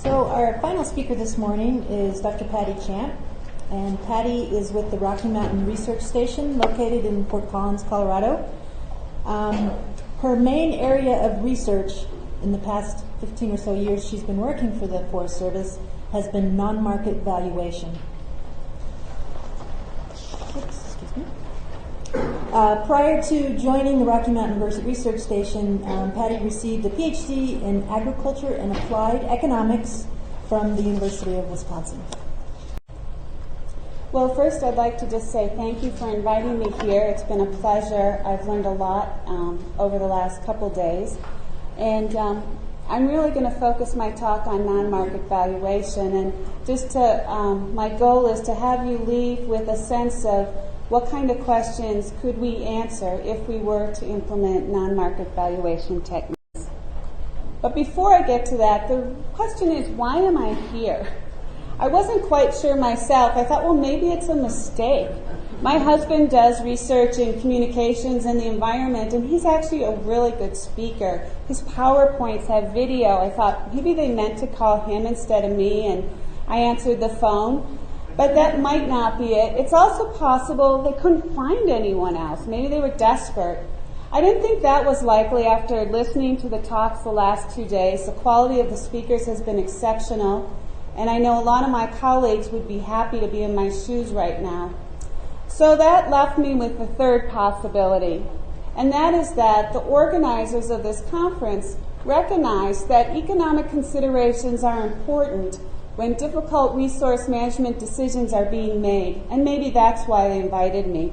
So our final speaker this morning is Dr. Patty Champ, and Patty is with the Rocky Mountain Research Station located in Fort Collins, Colorado. Her main area of research in the past 15 or so years she's been working for the Forest Service has been non-market valuation. Excuse me. Prior to joining the Rocky Mountain Research Station, Patty received a PhD in Agriculture and Applied Economics from the University of Wisconsin. Well, first I'd like to just say thank you for inviting me here. It's been a pleasure. I've learned a lot over the last couple days. And I'm really going to focus my talk on non-market valuation. And just my goal is to have you leave with a sense of what kind of questions could we answer if we were to implement non-market valuation techniques. But before I get to that, the question is, why am I here? I wasn't quite sure myself. I thought, well, maybe it's a mistake. My husband does research in communications and the environment, and he's actually a really good speaker. His PowerPoints have video. I thought maybe they meant to call him instead of me, and I answered the phone. But that might not be it. It's also possible they couldn't find anyone else. Maybe they were desperate. I didn't think that was likely after listening to the talks the last 2 days. The quality of the speakers has been exceptional. And I know a lot of my colleagues would be happy to be in my shoes right now. So that left me with the third possibility, and that is that the organizers of this conference recognize that economic considerations are important when difficult resource management decisions are being made, and maybe that's why they invited me.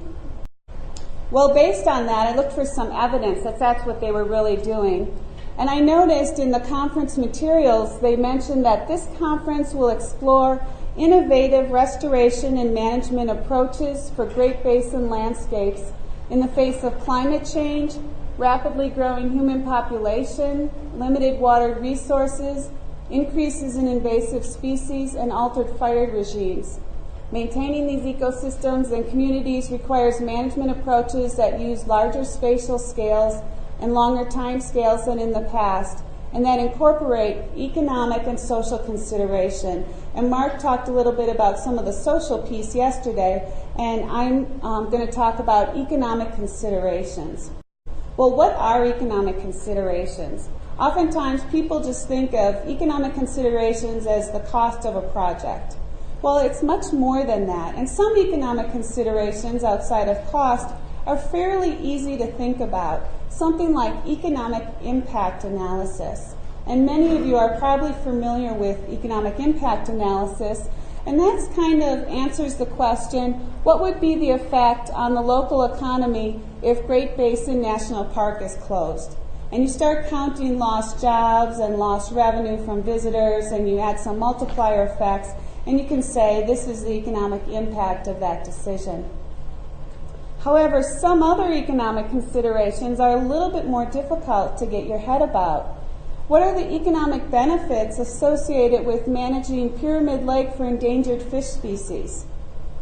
Well, based on that, I looked for some evidence that that's what they were really doing. And I noticed in the conference materials, they mentioned that this conference will explore innovative restoration and management approaches for Great Basin landscapes in the face of climate change, rapidly growing human population, limited water resources, increases in invasive species, and altered fire regimes. Maintaining these ecosystems and communities requires management approaches that use larger spatial scales and longer time scales than in the past, and that incorporate economic and social consideration. And Mark talked a little bit about some of the social piece yesterday, and I'm going to talk about economic considerations. Well, what are economic considerations? Oftentimes people just think of economic considerations as the cost of a project. Well, it's much more than that, and some economic considerations outside of cost are fairly easy to think about. Something like economic impact analysis. And many of you are probably familiar with economic impact analysis, and that's kind of answers the question, what would be the effect on the local economy if Great Basin National Park is closed? And you start counting lost jobs and lost revenue from visitors, and you add some multiplier effects, and you can say this is the economic impact of that decision. However, some other economic considerations are a little bit more difficult to get your head about. What are the economic benefits associated with managing Pyramid Lake for endangered fish species?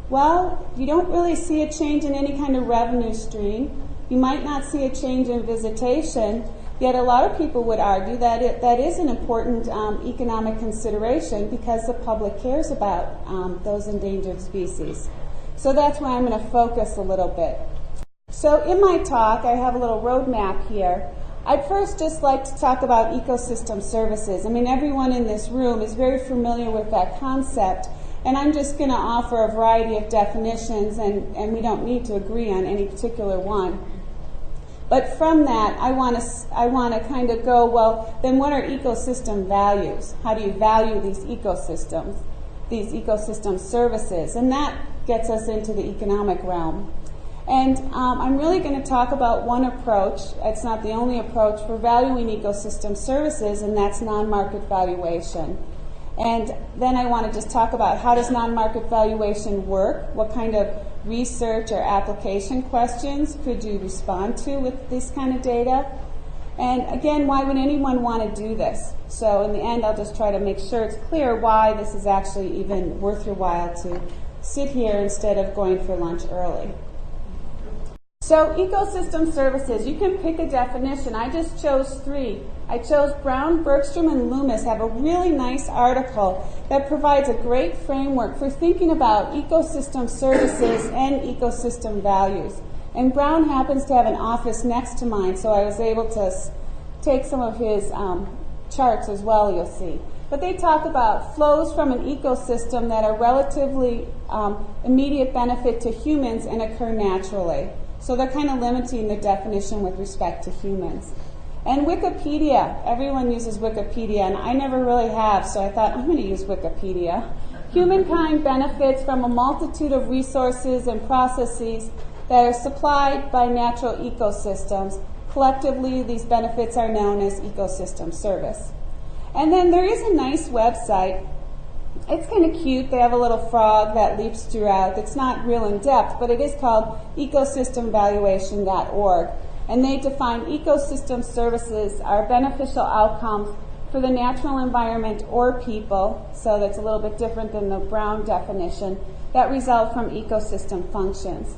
Well, you don't really see a change in any kind of revenue stream. You might not see a change in visitation, yet a lot of people would argue that that is an important economic consideration because the public cares about those endangered species. So that's why I'm going to focus a little bit. So in my talk, I have a little roadmap here. I'd first just like to talk about ecosystem services. I mean, everyone in this room is very familiar with that concept, and I'm just going to offer a variety of definitions, and we don't need to agree on any particular one. But from that, I want to kind of go, well, then what are ecosystem values? How do you value these ecosystem services? And that gets us into the economic realm. And I'm really going to talk about one approach. It's not the only approach for valuing ecosystem services, and that's non-market valuation. And then I want to just talk about how does non-market valuation work? What kind of research or application questions could you respond to with this kind of data? And again, why would anyone want to do this? So in the end, I'll just try to make sure it's clear why this is actually even worth your while to sit here instead of going for lunch early. So ecosystem services, you can pick a definition. I just chose 3. I chose Brown, Bergstrom, and Loomis have a really nice article that provides a great framework for thinking about ecosystem services and ecosystem values. And Brown happens to have an office next to mine, so I was able to take some of his charts as well, you'll see. But they talk about flows from an ecosystem that are relatively immediate benefit to humans and occur naturally. So they're kind of limiting the definition with respect to humans. And Wikipedia, everyone uses Wikipedia, and I never really have, so I thought I'm going to use Wikipedia. Humankind benefits from a multitude of resources and processes that are supplied by natural ecosystems. Collectively, these benefits are known as ecosystem service. And then there is a nice website. It's kind of cute. They have a little frog that leaps throughout. It's not real in depth, but it is called ecosystemvaluation.org. And they define ecosystem services are beneficial outcomes for the natural environment or people, so that's a little bit different than the Brown definition, that result from ecosystem functions.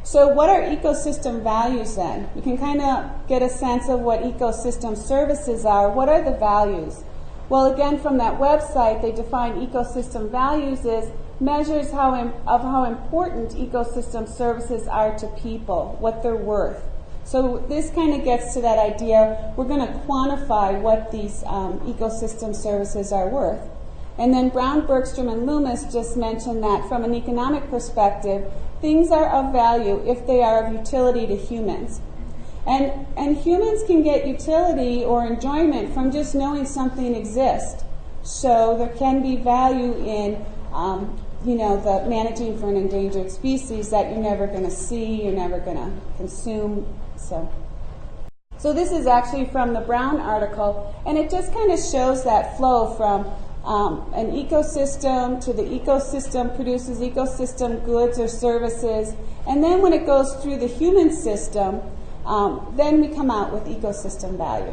So what are ecosystem values then? We can kind of get a sense of what ecosystem services are. What are the values? Well, again, from that website, they define ecosystem values as measures of how important ecosystem services are to people, what they're worth. So this kind of gets to that idea, we're going to quantify what these ecosystem services are worth. And then Brown, Bergstrom, and Loomis just mentioned that from an economic perspective, things are of value if they are of utility to humans. And humans can get utility or enjoyment from just knowing something exists. So there can be value in, the managing for an endangered species that you're never going to see, you're never going to consume. So this is actually from the Brown article, and it just kind of shows that flow from an ecosystem to the ecosystem produces ecosystem goods or services, and then when it goes through the human system, then we come out with ecosystem value.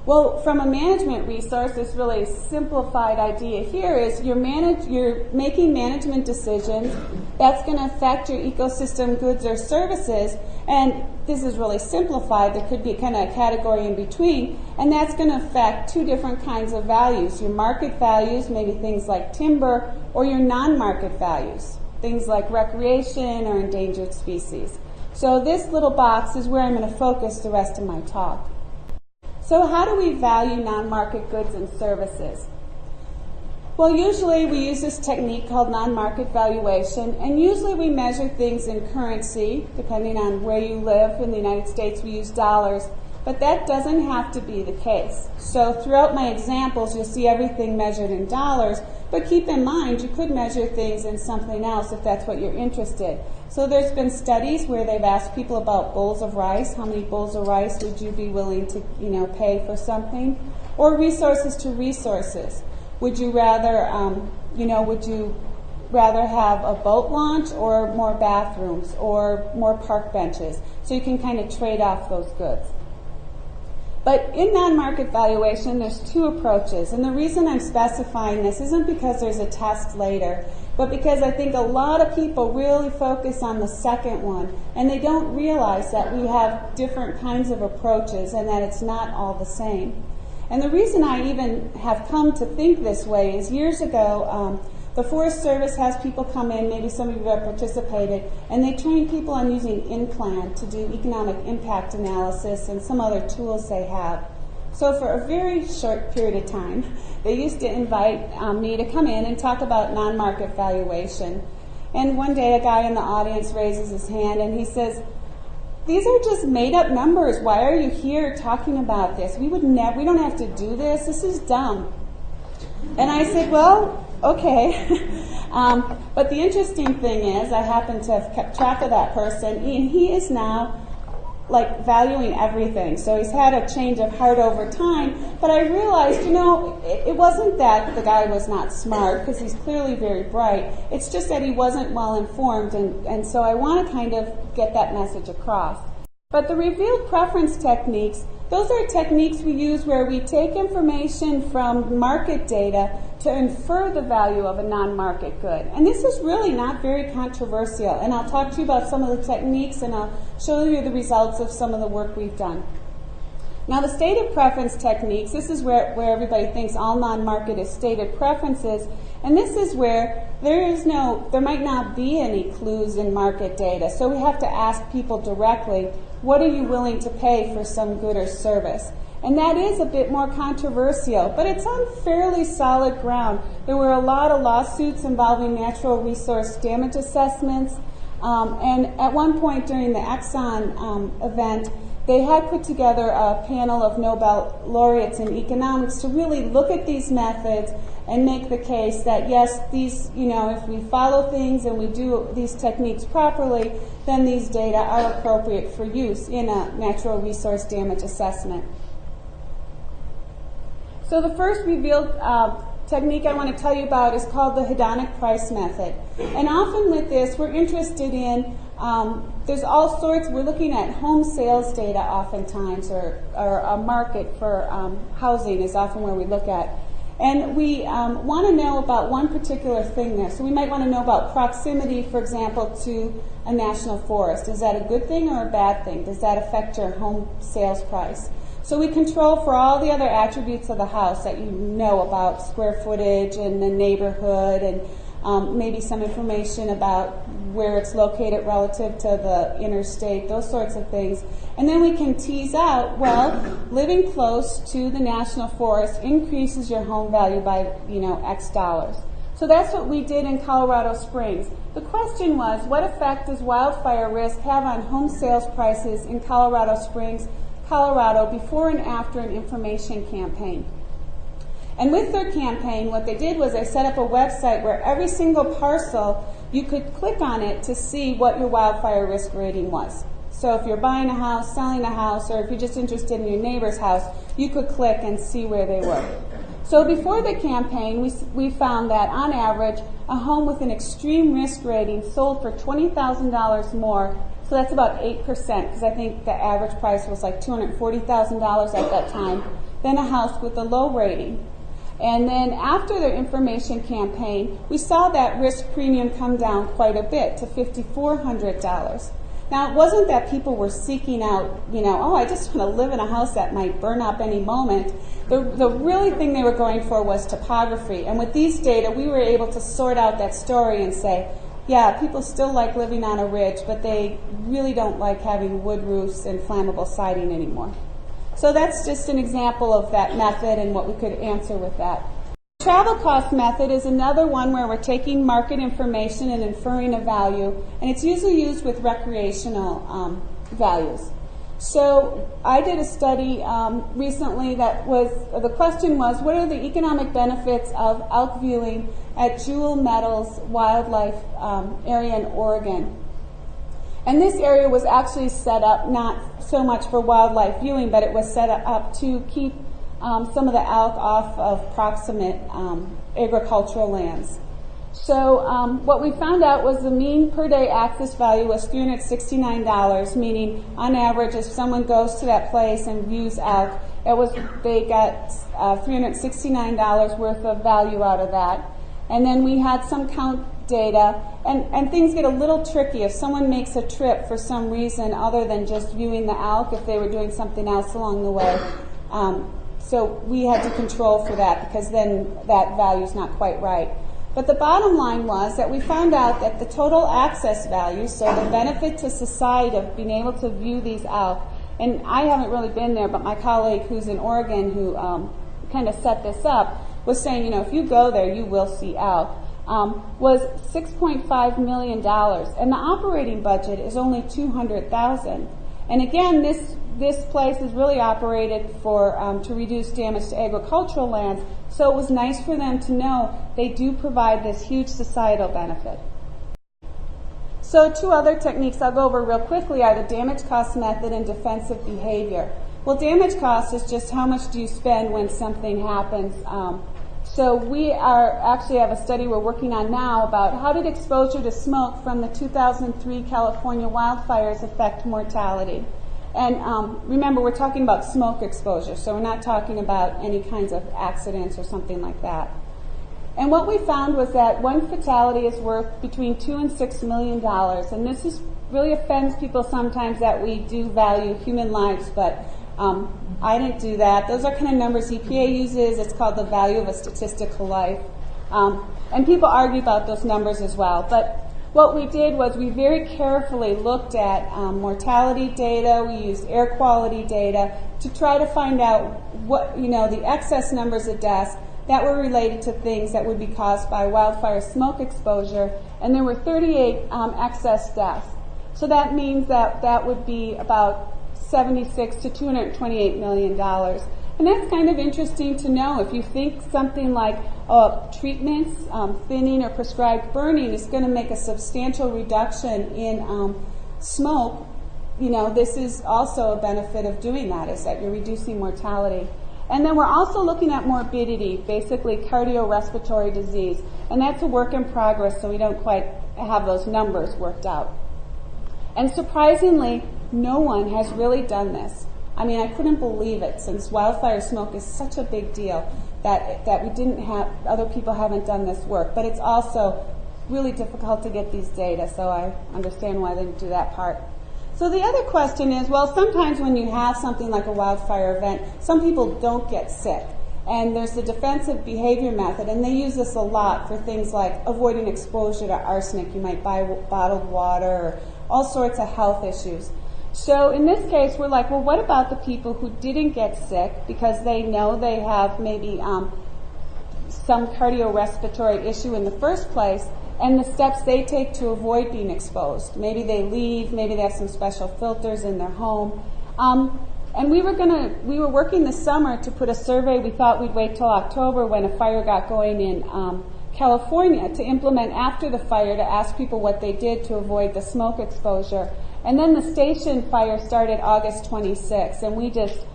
Well, from a management resource, this really simplified idea here is you're making management decisions that's going to affect your ecosystem goods or services, and this is really simplified. There could be kind of a category in between, and that's going to affect 2 different kinds of values. Your market values, maybe things like timber, or your non-market values, things like recreation or endangered species. So this little box is where I'm going to focus the rest of my talk. So how do we value non-market goods and services? Well, usually we use this technique called non-market valuation, and usually we measure things in currency. Depending on where you live in the United States, we use dollars, but that doesn't have to be the case. So throughout my examples, you'll see everything measured in dollars, but keep in mind you could measure things in something else if that's what you're interested. So there's been studies where they've asked people about bowls of rice. How many bowls of rice would you be willing to, pay for something? Or resources to resources. Would you rather, have a boat launch or more bathrooms or more park benches? So you can kind of trade off those goods. But in non-market valuation, there's 2 approaches. And the reason I'm specifying this isn't because there's a test later, but because I think a lot of people really focus on the second one, and they don't realize that we have different kinds of approaches and that it's not all the same. And the reason I even have come to think this way is years ago, the Forest Service has people come in, maybe some of you have participated, and they train people on using InPlan to do economic impact analysis and some other tools they have. So for a very short period of time, they used to invite me to come in and talk about non-market valuation. And one day a guy in the audience raises his hand and he says, "These are just made-up numbers. Why are you here talking about this? We don't have to do this. This is dumb." And I said, well, okay. But the interesting thing is I happen to have kept track of that person, and he is now valuing everything. So he's had a change of heart over time, but I realized, it wasn't that the guy was not smart, because he's clearly very bright. It's just that he wasn't well informed, and so I want to kind of get that message across. But the revealed preference techniques, those are techniques we use where we take information from market data to infer the value of a non-market good. And this is really not very controversial. And I'll talk to you about some of the techniques, and I'll show you the results of some of the work we've done. Now, the stated preference techniques, this is where everybody thinks all non-market is stated preferences, and this is where there might not be any clues in market data. So we have to ask people directly, what are you willing to pay for some good or service? And that is a bit more controversial, but it's on fairly solid ground. There were a lot of lawsuits involving natural resource damage assessments, and at one point during the Exxon event, they had put together a panel of Nobel laureates in economics to really look at these methods and make the case that yes, these, if we follow things and we do these techniques properly, then these data are appropriate for use in a natural resource damage assessment. So the first revealed technique I want to tell you about is called the hedonic price method. And often with this, we're interested in, there's all sorts, we're looking at home sales data oftentimes, or a market for housing is often where we look at. And we want to know about one particular thing there. So we might want to know about proximity, for example, to a national forest. Is that a good thing or a bad thing? Does that affect your home sales price? So we control for all the other attributes of the house that you know about, square footage and the neighborhood, and maybe some information about where it's located relative to the interstate, those sorts of things. And then we can tease out, well, living close to the national forest increases your home value by, X dollars. So that's what we did in Colorado Springs. The question was, what effect does wildfire risk have on home sales prices in Colorado Springs, Colorado, before and after an information campaign? And with their campaign, what they did was they set up a website where every single parcel, you could click on it to see what your wildfire risk rating was. So if you're buying a house, selling a house, or if you're just interested in your neighbor's house, you could click and see where they were. So before the campaign, we found that on average, a home with an extreme risk rating sold for $20,000 more. So that's about 8%, because I think the average price was like $240,000 at that time, than a house with a low rating. And then after the information campaign, we saw that risk premium come down quite a bit to $5,400. Now, it wasn't that people were seeking out, I just want to live in a house that might burn up any moment. The really thing they were going for was topography. And with these data, we were able to sort out that story and say, yeah, people still like living on a ridge, but they really don't like having wood roofs and flammable siding anymore. So that's just an example of that method and what we could answer with that. The travel cost method is another one where we're taking market information and inferring a value, and it's usually used with recreational values. So I did a study recently that was, the question was, what are the economic benefits of elk viewing at Jewel Meadows Wildlife Area in Oregon? And this area was actually set up not so much for wildlife viewing, but it was set up to keep some of the elk off of proximate agricultural lands. So what we found out was the mean per day access value was $369, meaning on average if someone goes to that place and views elk, they got $369 worth of value out of that. And then we had some count data, and things get a little tricky if someone makes a trip for some reason other than just viewing the elk, if they were doing something else along the way. So we had to control for that because then that value is not quite right. But the bottom line was that we found out that the total access value, so the benefit to society of being able to view these elk, and I haven't really been there, but my colleague who's in Oregon who kind of set this up was saying, if you go there, you will see elk, was $6.5 million. And the operating budget is only $200,000. And again, this place is really operated for to reduce damage to agricultural lands, so it was nice for them to know they do provide this huge societal benefit. So two other techniques I'll go over real quickly are the damage cost method and defensive behavior. Well, damage cost is just how much do you spend when something happens. So we actually have a study we're working on now about how did exposure to smoke from the 2003 California wildfires affect mortality. And remember, we're talking about smoke exposure, so we're not talking about any kinds of accidents or something like that. And what we found was that one fatality is worth between $2 and $6 million. And this is really offends people sometimes that we do value human lives, but I didn't do that. Those are kind of numbers EPA uses. It's called the value of a statistical life. And people argue about those numbers as well. But what we did was we very carefully looked at mortality data. We used air quality data to try to find out what, the excess numbers of deaths that were related to things that would be caused by wildfire smoke exposure. And there were 38 excess deaths. So that means that that would be about 76 to $228 million. And that's kind of interesting to know. If you think something like treatments, thinning or prescribed burning is going to make a substantial reduction in smoke, this is also a benefit of doing that, is that you're reducing mortality. And then we're also looking at morbidity, basically cardiorespiratory disease. And that's a work in progress, so we don't quite have those numbers worked out. And surprisingly, no one has really done this. I mean, I couldn't believe it, since wildfire smoke is such a big deal, that we didn't have, other people haven't done this work. But it's also really difficult to get these data, so I understand why they didn't do that part. So the other question is, well, sometimes when you have something like a wildfire event, some people don't get sick. And there's the defensive behavior method, and they use this a lot for things like avoiding exposure to arsenic. You might buy bottled water, or all sorts of health issues. So in this case, we're like, well, what about the people who didn't get sick because they know they have maybe some cardiorespiratory issue in the first place, and the steps they take to avoid being exposed? Maybe they leave, maybe they have some special filters in their home. And we were working this summer to put a survey. We thought we'd wait till October when a fire got going in California to implement after the fire, to ask people what they did to avoid the smoke exposure. And then the station fire started August 26th, and we just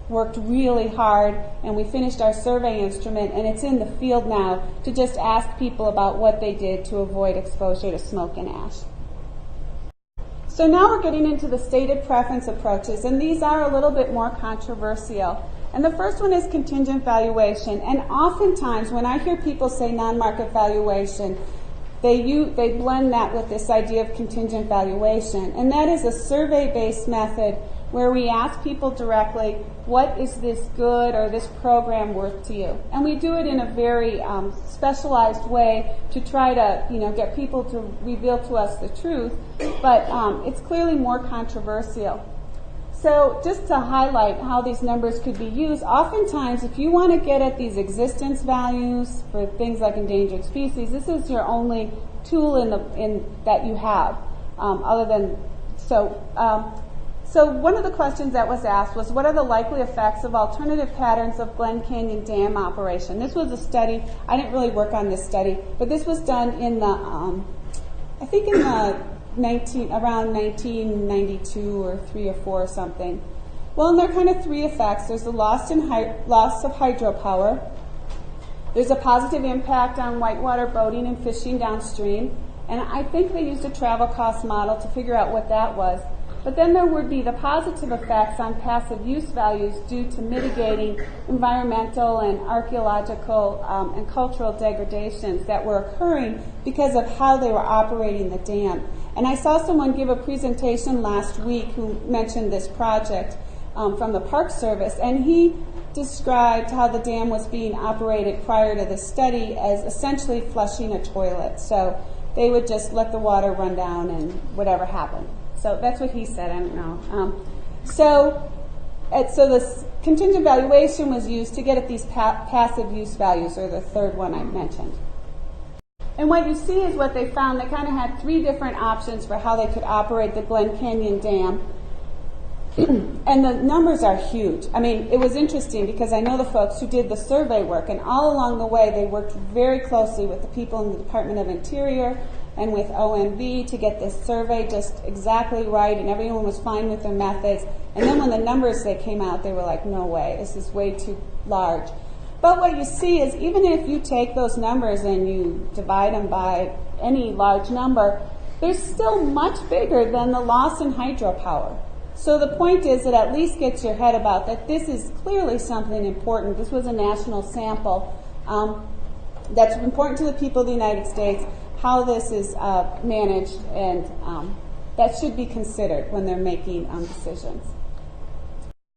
worked really hard, and we finished our survey instrument, and it's in the field now to just ask people about what they did to avoid exposure to smoke and ash. So now we're getting into the stated preference approaches, and these are a little bit more controversial. And the first one is contingent valuation. And oftentimes when I hear people say non-market valuation, they blend that with this idea of contingent valuation. And that is a survey-based method where we ask people directly, what is this good or this program worth to you? And we do it in a very specialized way to try to, get people to reveal to us the truth, but it's clearly more controversial. So just to highlight how these numbers could be used, oftentimes if you want to get at these existence values for things like endangered species, this is your only tool that you have. So one of the questions that was asked was, what are the likely effects of alternative patterns of Glen Canyon Dam operation? This was a study. I didn't really work on this study, but this was done in the, around 1992 or 3 or 4 or something. Well, and there are kind of 3 effects. There's the loss of hydropower. There's a positive impact on whitewater boating and fishing downstream. And I think they used a travel cost model to figure out what that was. But then there would be the positive effects on passive use values due to mitigating environmental and archaeological and cultural degradations that were occurring because of how they were operating the dam. And I saw someone give a presentation last week who mentioned this project from the Park Service, and he described how the dam was being operated prior to the study as essentially flushing a toilet. So they would just let the water run down and whatever happened. So that's what he said. I don't know. So this contingent valuation was used to get at these passive use values, or the third one I mentioned. And what you see is what they found. They kind of had 3 different options for how they could operate the Glen Canyon Dam. And the numbers are huge. I mean, it was interesting because I know the folks who did the survey work, and all along the way they worked very closely with the people in the Department of Interior and with OMB to get this survey just exactly right, and everyone was fine with their methods. And then when the numbers they came out, they were like, no way, this is way too large. But what you see is even if you take those numbers and you divide them by any large number, they're still much bigger than the loss in hydropower. So the point is it at least gets your head about that this is clearly something important. This was a national sample that's important to the people of the United States, how this is managed, and that should be considered when they're making decisions.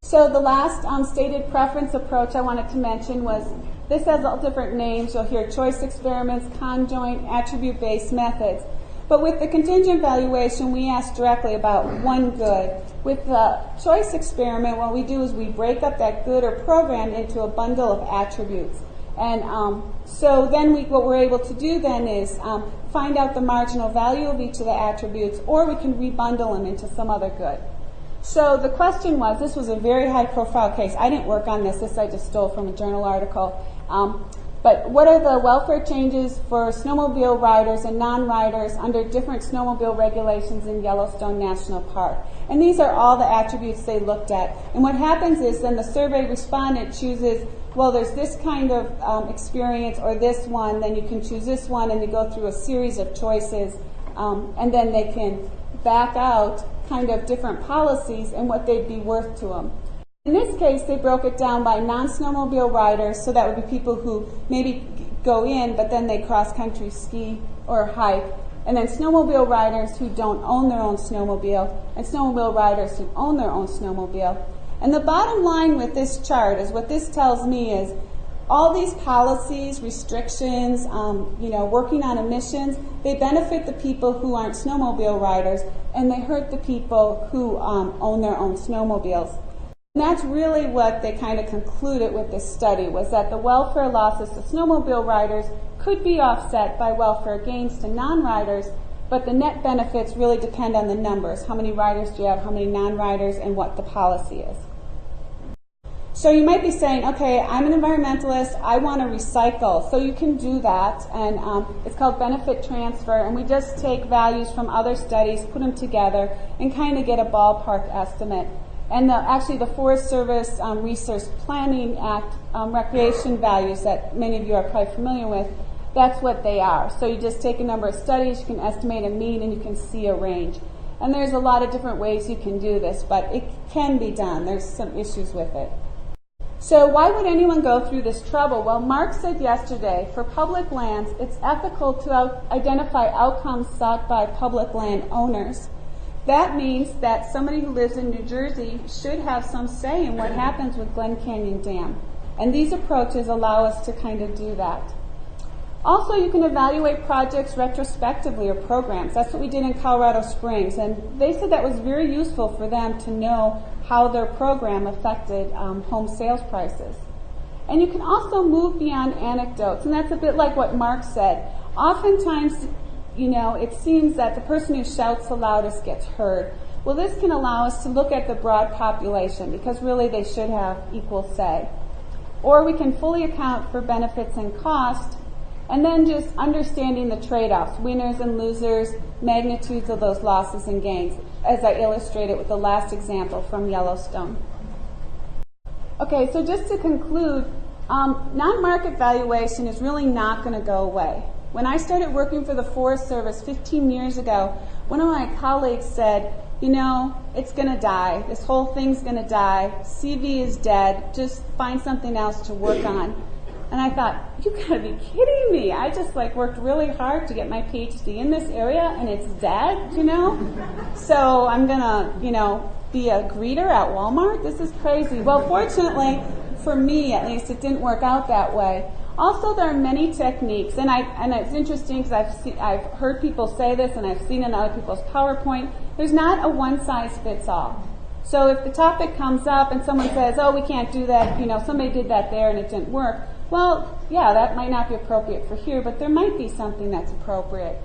So the last stated preference approach I wanted to mention was, this has all different names. You'll hear choice experiments, conjoint, attribute-based methods. But with the contingent valuation, we ask directly about one good. With the choice experiment, what we do is we break up that good or program into a bundle of attributes. And so then what we're able to do then is find out the marginal value of each of the attributes, or we can rebundle them into some other good. So the question was, this was a very high-profile case. I didn't work on this I just stole from a journal article. But what are the welfare changes for snowmobile riders and non-riders under different snowmobile regulations in Yellowstone National Park? And these are all the attributes they looked at. And what happens is then the survey respondent chooses, well, there's this kind of experience or this one, then you can choose this one, and you go through a series of choices, and then they can back out kind of different policies and what they'd be worth to them. In this case, they broke it down by non-snowmobile riders, so that would be people who maybe go in, but then they cross-country ski or hike, and then snowmobile riders who don't own their own snowmobile, and snowmobile riders who own their own snowmobile. And the bottom line with this chart is, what this tells me is, all these policies, restrictions, working on emissions, they benefit the people who aren't snowmobile riders, and they hurt the people who own their own snowmobiles. And that's really what they kind of concluded with this study, was that the welfare losses to snowmobile riders could be offset by welfare gains to non-riders, but the net benefits really depend on the numbers. How many riders do you have, how many non-riders, and what the policy is. So you might be saying, okay, I'm an environmentalist, I want to recycle. So you can do that, and it's called benefit transfer, and we just take values from other studies, put them together, and kind of get a ballpark estimate. And actually the Forest Service Resource Planning Act recreation values that many of you are probably familiar with, that's what they are. So you just take a number of studies, you can estimate a mean, and you can see a range. And there's a lot of different ways you can do this, but it can be done. There's some issues with it. So why would anyone go through this trouble? Well, Mark said yesterday, for public lands, it's ethical to identify outcomes sought by public land owners. That means that somebody who lives in New Jersey should have some say in what happens with Glen Canyon Dam. And these approaches allow us to kind of do that. Also, you can evaluate projects retrospectively or programs. That's what we did in Colorado Springs. And they said that was very useful for them to know how their program affected home sales prices. And you can also move beyond anecdotes. And that's a bit like what Mark said. Oftentimes, it seems that the person who shouts the loudest gets heard. Well, this can allow us to look at the broad population, because really they should have equal say. Or we can fully account for benefits and cost, and then just understanding the trade-offs, winners and losers, magnitudes of those losses and gains, as I illustrated with the last example from Yellowstone. Okay, so just to conclude, non-market valuation is really not going to go away. When I started working for the Forest Service 15 years ago, one of my colleagues said, it's going to die. This whole thing's going to die. CV is dead. Just find something else to work on. And I thought, you gotta be kidding me. I just worked really hard to get my PhD in this area, and it's dead, So I'm gonna, be a greeter at Walmart? This is crazy. Well, fortunately, for me at least, it didn't work out that way. Also, there are many techniques, and it's interesting because I've heard people say this, and I've seen in other people's PowerPoint. There's not a one-size-fits-all. So if the topic comes up and someone says, oh, we can't do that, somebody did that there and it didn't work, well, yeah, that might not be appropriate for here, but there might be something that's appropriate.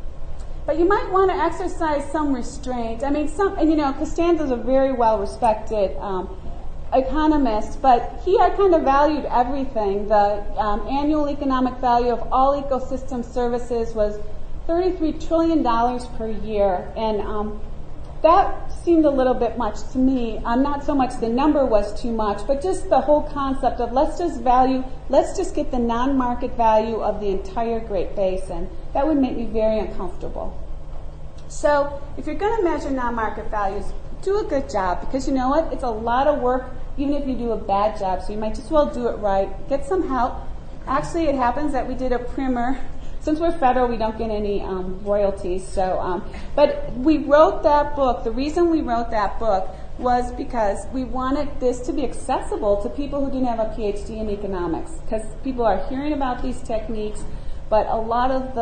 But you might want to exercise some restraint. Costanza's a very well-respected economist, but he had kind of valued everything. The annual economic value of all ecosystem services was $33 trillion per year, and that seemed a little bit much to me. Not so much the number was too much, but just the whole concept of let's just get the non-market value of the entire Great Basin. That would make me very uncomfortable. So if you're going to measure non-market values, do a good job, because you know what? It's a lot of work, even if you do a bad job, so you might just well do it right. Get some help. Actually, it happens that we did a primer. Since we're federal, we don't get any royalties. So, but we wrote that book. The reason we wrote that book was because we wanted this to be accessible to people who didn't have a PhD in economics, because people are hearing about these techniques, but a lot of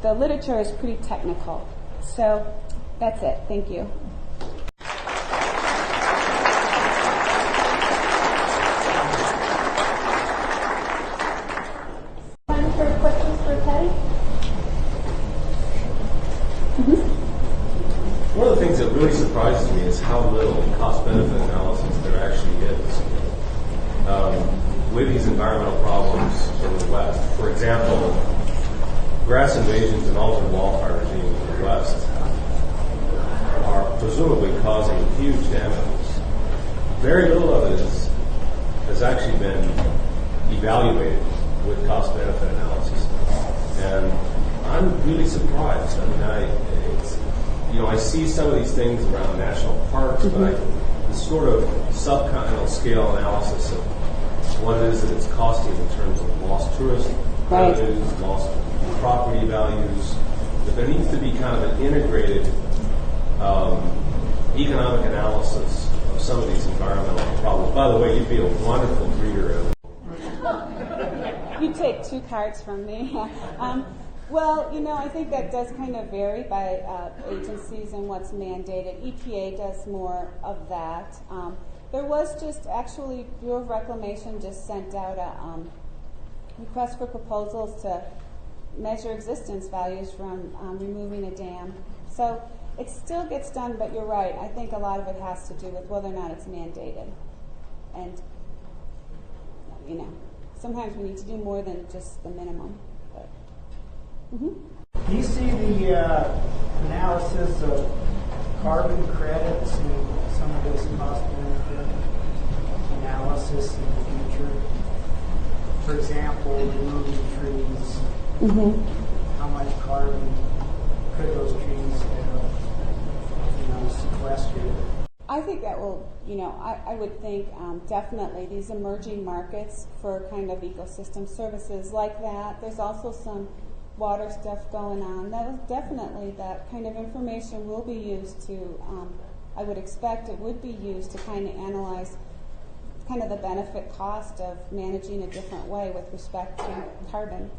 the literature is pretty technical. So that's it. Thank you. Time for questions for Patty? One of the things that really surprises me is how little cost-benefit analysis there actually is with these environmental problems in the West. For example, grass invasions and altered wildfire regimes in the West are presumably causing huge damages. Very little of it has actually been evaluated with cost-benefit analysis, and I'm really surprised. I mean, I see some of these things around national parks, but the sort of subcontinental scale analysis of what it is that it's costing in terms of lost tourist revenues, lost property values, that there needs to be kind of an integrated economic analysis of some of these environmental problems. By the way, you'd be a wonderful breeder of. You take 2 cards from me. Well, I think that does kind of vary by agencies and what's mandated. EPA does more of that. There was just actually, Bureau of Reclamation just sent out a request for proposals to measure existence values from removing a dam. So it still gets done, but you're right. I think a lot of it has to do with whether or not it's mandated. And, sometimes we need to do more than just the minimum. But, Do you see the analysis of carbon credits and some of this cost-benefit analysis in the future? For example, removing trees. How much carbon could those trees have, sequestered? I think that will, I would think definitely these emerging markets for kind of ecosystem services like that. There's also some water stuff going on. That was definitely, that kind of information will be used to, I would expect it would be used to kind of analyze kind of the benefit cost of managing a different way with respect to carbon.